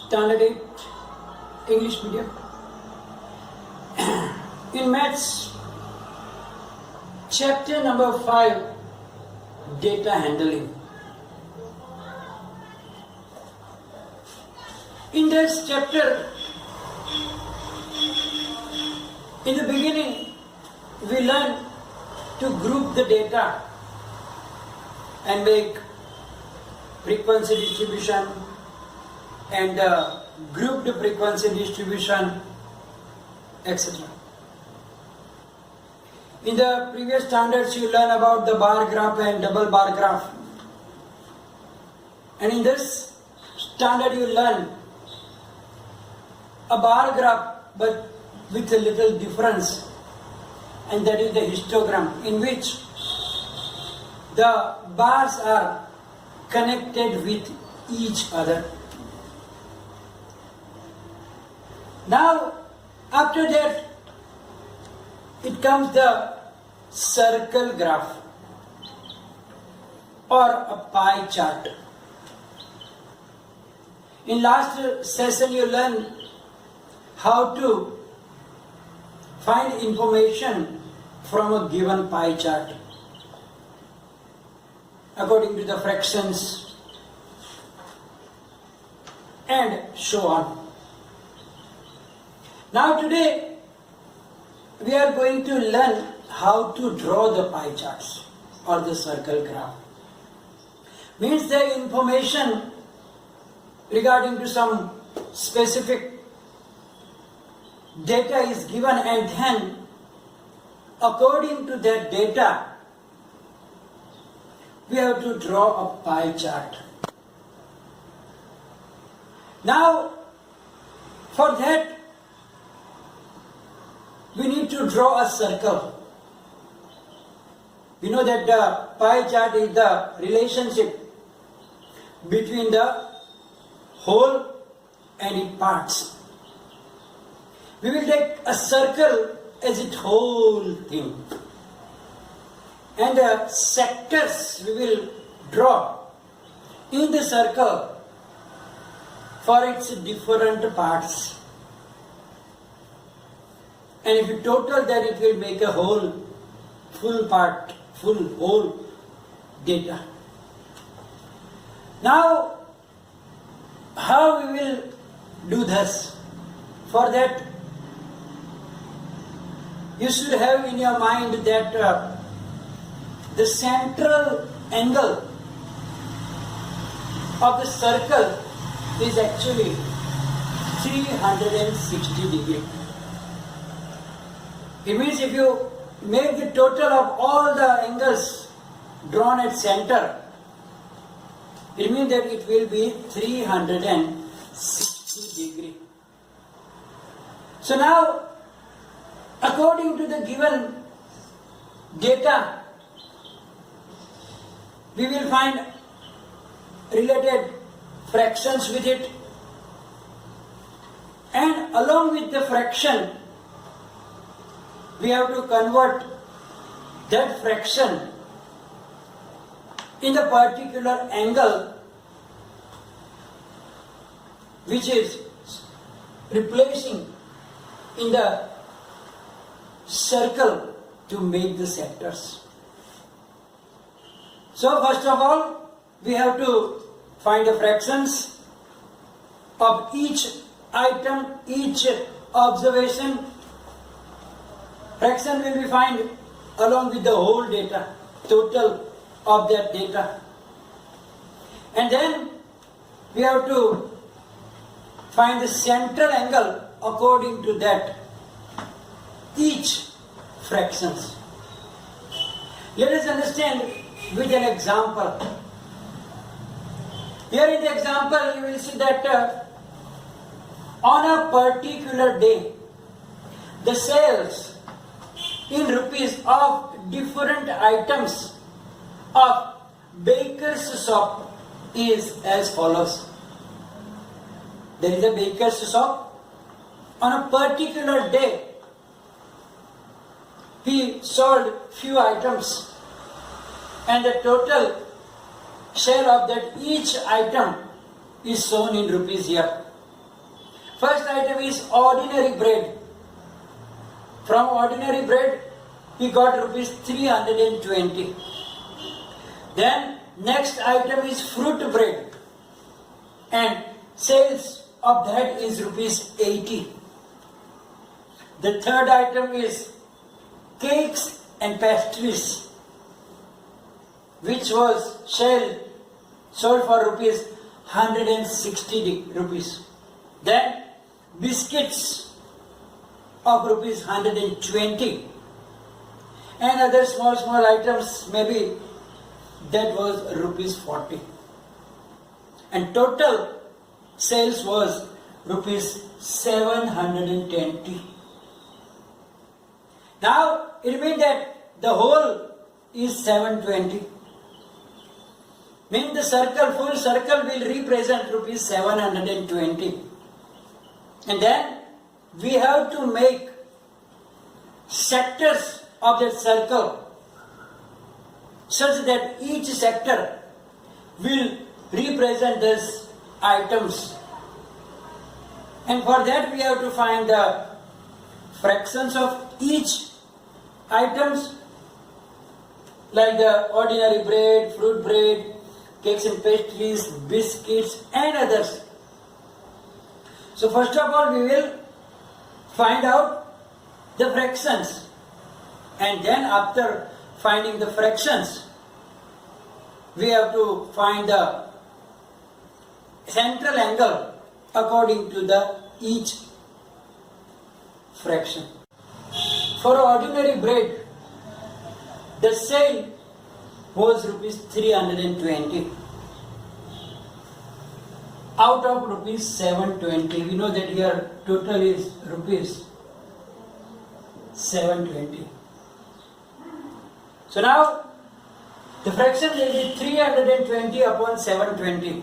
Standard 8 English medium. In maths, chapter number 5, data handling. In this chapter, in the beginning, we learn to group the data and make frequency distribution and grouped frequency distribution, etc. In the previous standards, you learn about the bar graph and double bar graph. And in this standard, you learn a bar graph but with a little difference, and that is the histogram, in which the bars are connected with each other. Now, after that, it comes the circle graph or a pie chart. In last session, you learned how to find information from a given pie chart according to the fractions and so on. Now today we are going to learn how to draw the pie charts or the circle graph. Means the information regarding to some specific data is given, and then according to that data we have to draw a pie chart. Now for that we need to draw a circle. We know that the pie chart is the relationship between the whole and its parts. We will take a circle as its whole thing, and the sectors we will draw in the circle for its different parts. And if you total that, it will make a whole, whole data. Now, how we will do this? For that, you should have in your mind that the central angle of the circle is actually 360 degrees. It means if you make the total of all the angles drawn at center, it means that it will be 360 degrees. So now, according to the given data, we will find related fractions with it, and along with the fraction, we have to convert that fraction in the particular angle which is replacing in the circle to make the sectors. So first of all, we have to find the fractions of each item, each observation. Fraction will be found along with the whole data, total of that data. And then we have to find the central angle according to that, each fractions. Let us understand with an example. Here in the example you will see that on a particular day, the sales in rupees of different items of baker's shop is as follows. There is a baker's shop. On a particular day, he sold few items, and the total share of that each item is shown in rupees here. First item is ordinary bread. From ordinary bread, he got rupees 320. Then next item is fruit bread, and sales of that is rupees 80. The third item is cakes and pastries, which was sold for rupees 160 rupees. Then biscuits of rupees 120, and other small items, maybe that was rupees 40. And total sales was rupees 720. Now it means that the whole is 720. Means the full circle will represent rupees 720. And then we have to make sectors of that circle such that each sector will represent these items. And for that we have to find the fractions of each items, like the ordinary bread, fruit bread, cakes and pastries, biscuits and others. So first of all we will find out the fractions, and then after finding the fractions we have to find the central angle according to the each fraction. For ordinary bread, the sale was rupees 320 out of rupees 720. We know that here total is rupees 720. So now the fraction will be 320 upon 720.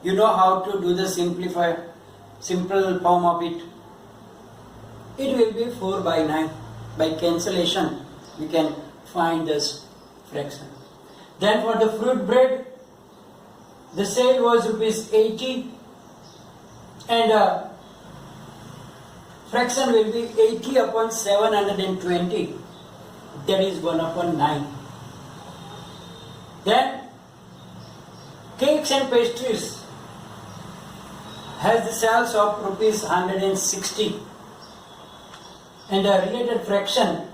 You know how to do the simple form of it. It will be 4 by 9. By cancellation, we can find this fraction. Then for the fruit bread, the sale was rupees 80, and fraction will be 80 upon 720. That is 1 upon 9. Then cakes and pastries has the sales of rupees 160, and the related fraction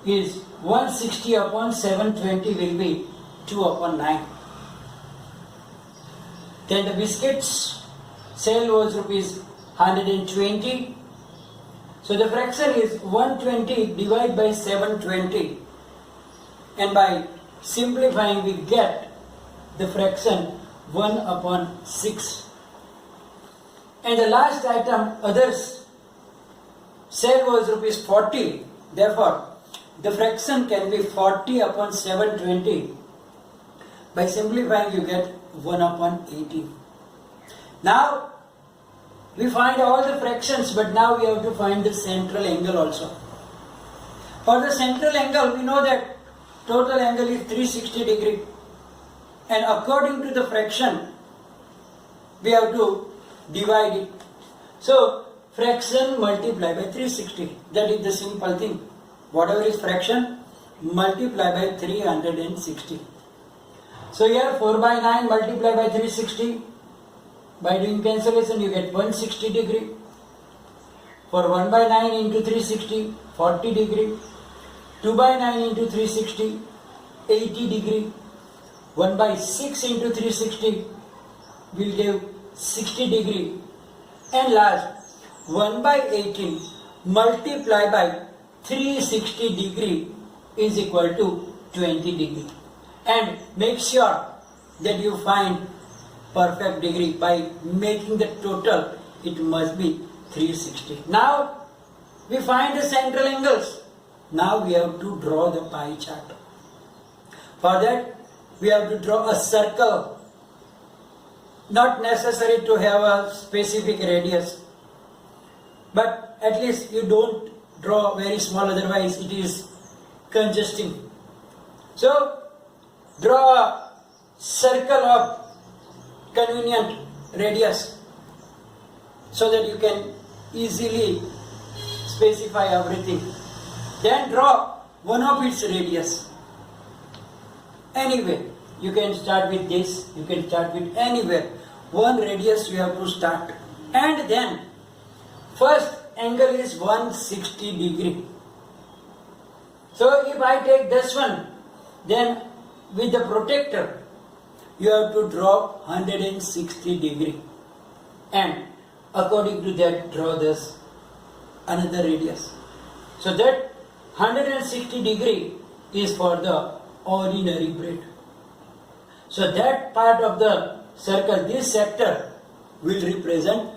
is 160 upon 720 will be 2 upon 9. Then the biscuits sale was rupees 120. So the fraction is 120 divided by 720, and by simplifying we get the fraction 1 upon 6. And the last item, others, sale was rupees 40. Therefore, the fraction can be 40 upon 720. By simplifying you get 1 upon 18. Now, we find all the fractions, but now we have to find the central angle also. For the central angle, we know that total angle is 360 degree. And according to the fraction, we have to divide it. So, fraction multiplied by 360. That is the simple thing. Whatever is fraction, multiply by 360. So here 4 by 9 multiplied by 360. By doing cancellation you get 160 degree. For 1 by 9 into 360, 40 degree. 2 by 9 into 360, 80 degree. 1 by 6 into 360 will give 60 degree. And last, 1 by 18 multiplied by 360 degree is equal to 20 degree. And make sure that you find perfect degree by making the total. It must be 360. Now we find the central angles. Now we have to draw the pie chart. For that we have to draw a circle. Not necessary to have a specific radius, but at least you don't draw very small, otherwise it is congesting. So draw a circle of convenient radius. so that you can easily specify everything. Then draw one of its radius. Anyway, you can start with this, you can start with anywhere. One radius you have to start. And then, first angle is 160 degree. So if I take this one, then with the protractor, you have to draw 160 degree. And according to that, draw this another radius. So that 160 degree is for the ordinary braid. So that part of the circle, this sector, will represent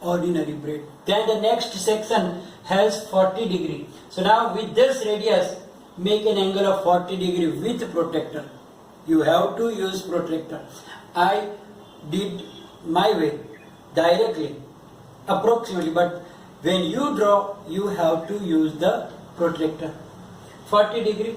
ordinary braid. Then the next section has 40 degree. So now with this radius, make an angle of 40 degree with protractor. You have to use protractor. I did my way, directly, approximately, but when you draw, you have to use the protractor. 40 degree,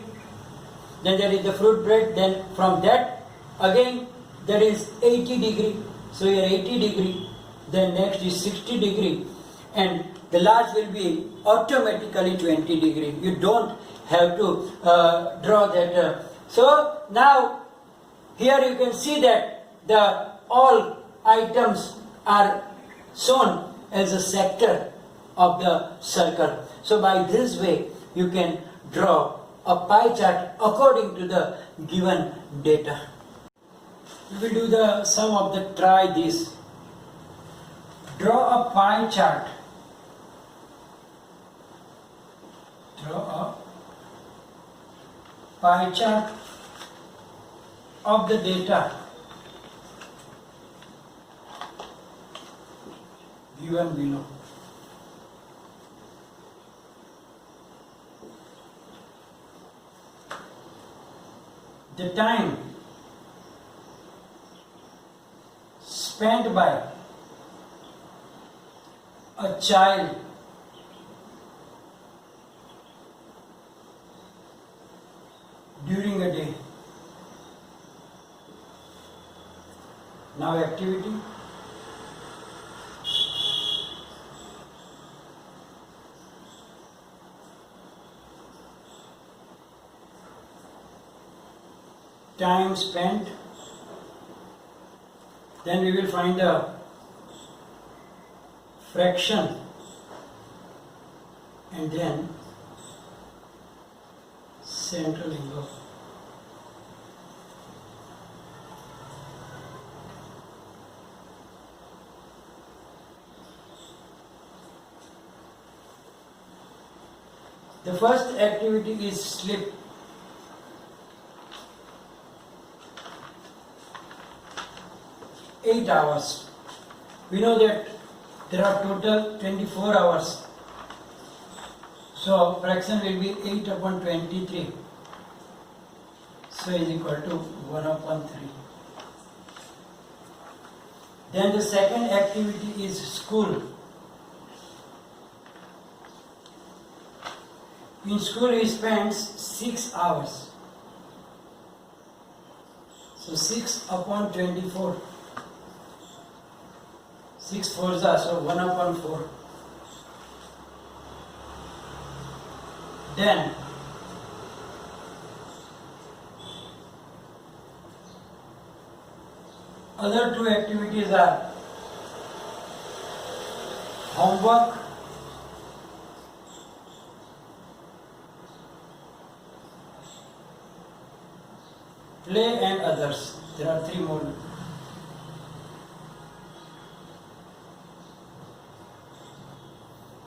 then there is the fruit braid, then from that, again, there is 80 degree. So here 80 degree, then next is 60 degree, and the last will be automatically 20 degree. You don't have to draw that. So now here you can see that the all items are shown as a sector of the circle. So by this way you can draw a pie chart according to the given data. We will do the sum of the try this. Draw a pie chart. Draw a pie chart of the data given below. The time spent by a child during a day. Now activity. Time spent. Then we will find the fraction and then central angle. The first activity is slip. Eight hours. We know that there are total 24 hours. So fraction will be 8 upon 23. So is equal to 1 upon 3. Then the second activity is school. In school he spends 6 hours. So 6 upon 24. 6 fours are, so 1 upon 4. Then other two activities are homework play and others. There are 3 more.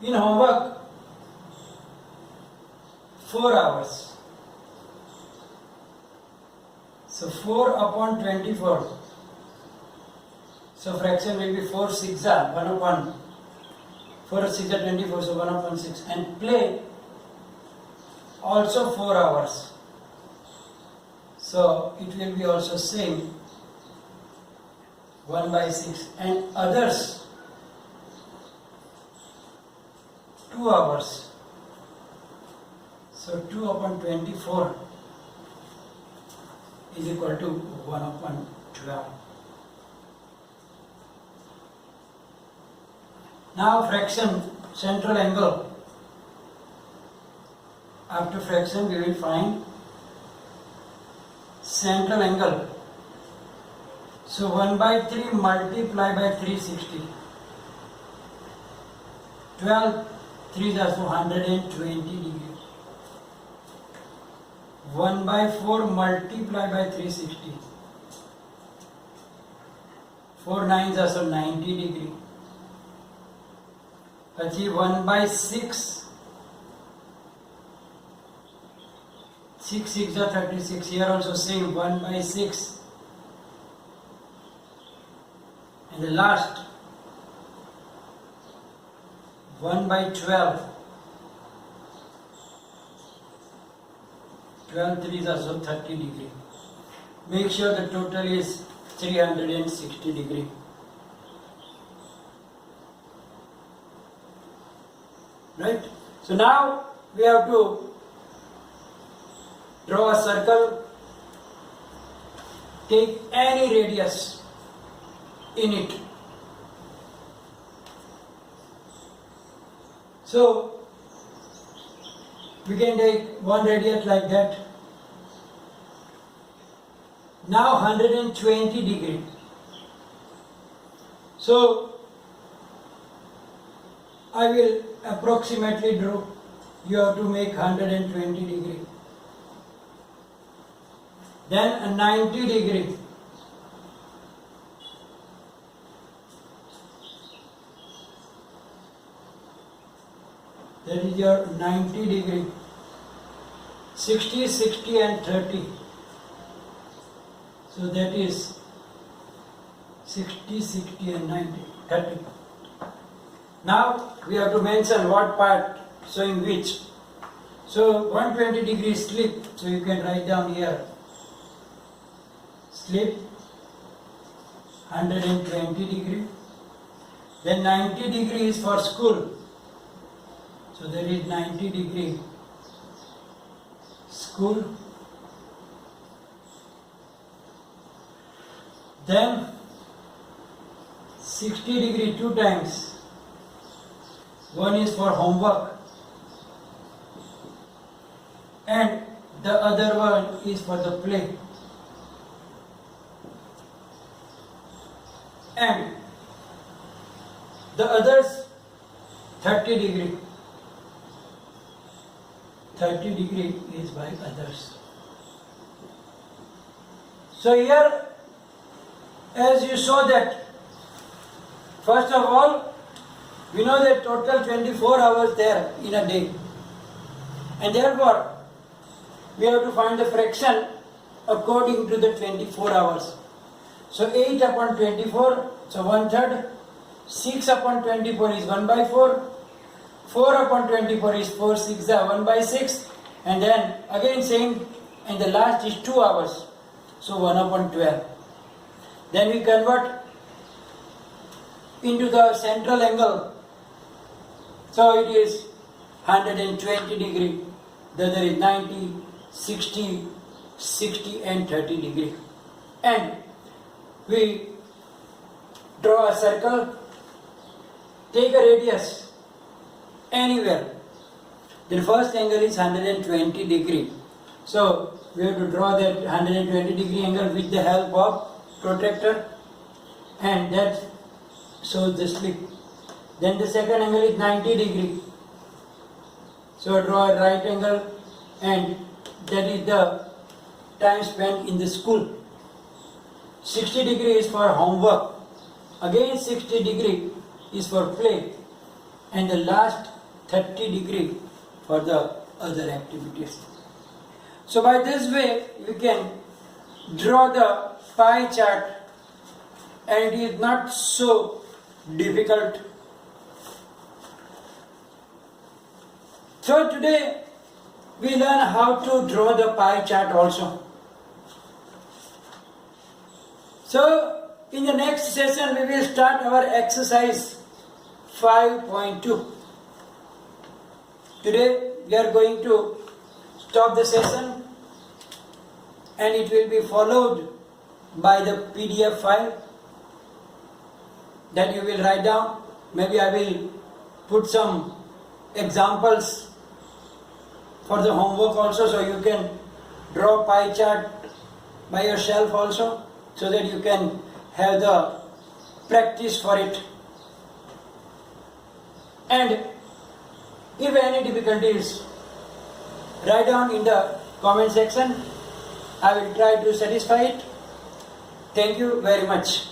In homework, 4 hours. So 4 upon 24. So fraction will be 4 6 are 1 upon 4 6 are 24. So 1 upon 6. And play also 4 hours. So it will be also same 1 by 6. And others 2 hours. So 2 upon 24 is equal to 1 upon 12. Now fraction, central angle. After fraction we will find central angle. So 1 by 3 multiply by 360. 12 3 is also 120 degree. 1 by 4 multiply by 360. 4 9 is also 90 degree. Achieve 1 by 6. 6 6 are 36. Here also same 1 by 6. And the last 1 by 12. 12 3 is also 30 degree. Make sure the total is 360 degree. Right? So now we have to draw a circle, take any radius in it. So we can take one radius like that. Now 120 degree. So I will approximately draw. You have to make 120 degree. Then a 90 degree. That is your 90 degree. 60, 60 and 30. So that is 60, 60 and 90, 30. Now we have to mention what part showing which. So 120 degree slip. So you can write down here. Slip 120 degree. Then 90 degree is for school. So there is 90 degree school. Then 60 degree 2 times. One is for homework and the other one is for the play. And the others 30 degree. 30 degree is by others. So here, as you saw that, first of all, we know that total 24 hours there in a day. And therefore, we have to find the fraction according to the 24 hours. So 8 upon 24, so 1/3. 6 upon 24 is 1 by 4. 4 upon 24 is 4 6 are 1 by 6. And then again same, and the last is 2 hours. So 1 upon 12. Then we convert into the central angle. So it is 120 degree. The other is 90, 60, 60 and 30 degree. And we draw a circle, take a radius anywhere. The first angle is 120 degree. So we have to draw that 120 degree angle with the help of protractor, and that shows the slip. Then the second angle is 90 degree. So draw a right angle, and that is the time spent in the school. 60 degree is for homework. Again 60 degree is for play. And the last 30 degree for the other activities. So by this way you can draw the pie chart, and it is not so difficult. So today we learn how to draw the pie chart also. So in the next session we will start our exercise 5.2. Today we are going to stop the session, and it will be followed by the PDF file that you will write down maybe I will put some examples for the homework also, so you can draw pie chart by yourself also, so that you can have the practice for it. And if any difficulties, write down in the comment section. I will try to satisfy it. Thank you very much.